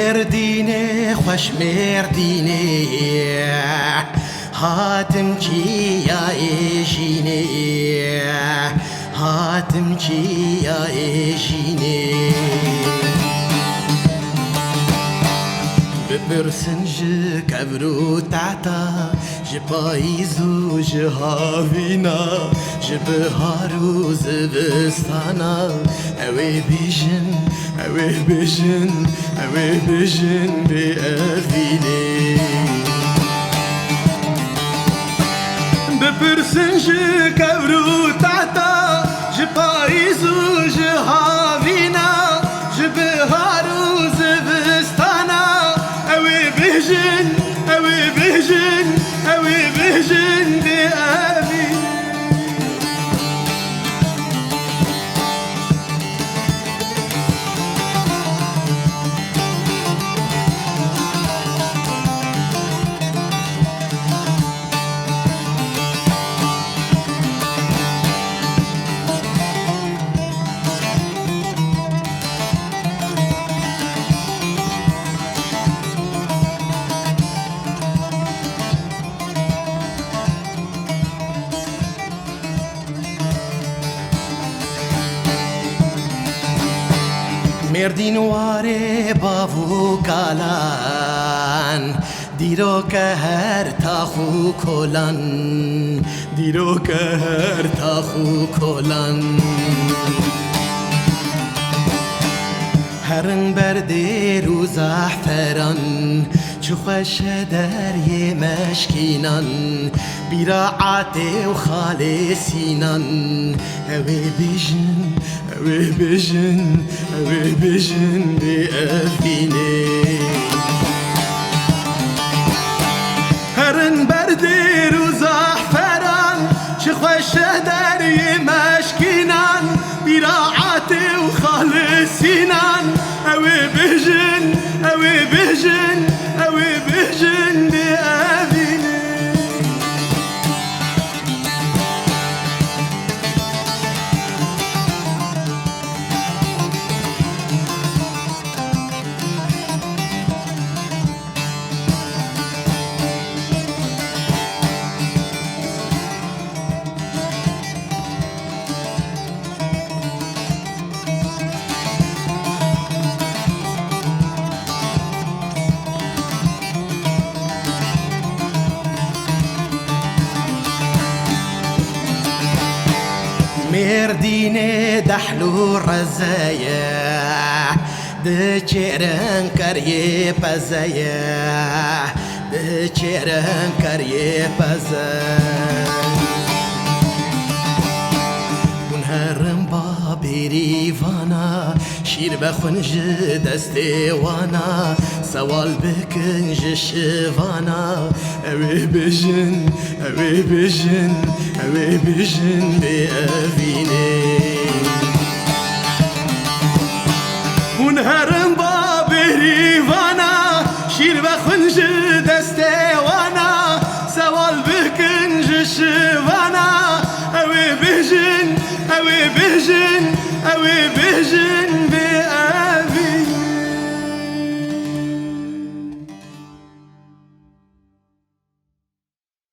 مردینه خوش مردینه هاتم چیا ایشینه هاتم چیا ایشینه بپرسن جه کبرو تعتا جه پاییزو جه هاوینا جه بهارو زبستانا اوی بیجن اوی بیجن اوی بیجن بی افینه بپرسن جه کبرو تعتا جه پاییزو جه هاوینا جه بهارو زبستانا بيجن أوي بيجن أوي بيجن بأبي مردین واره باو کالان دیرو که هر تاخو کلان دیرو که هر تاخو کلان هرن برده رو زعفران چو خوش دریه مشکینان بیراعت و خالصینان اوی بیجن اوی بیجن اوی بیجن بی افینه هرن برده رو زعفران چو خوش دریه مشکینان بیراعت و خالصینان اوی بیجن اوی بیجن اوی بیجن بی افینه مردینه دحلو رزایا ده چرن کریه پزایا ده چرن کریه پزایا اون هرم با بریوانا شیر بخونج دست وانا سوال بکنج شوانا اوی بیجن اوی بیجن اوی بیجن بی افینه اون هرم با بریوانا شیر بخونج دست وانا سوال بکنج شوانا اوی بیجن اوی بیجن اوی بیجن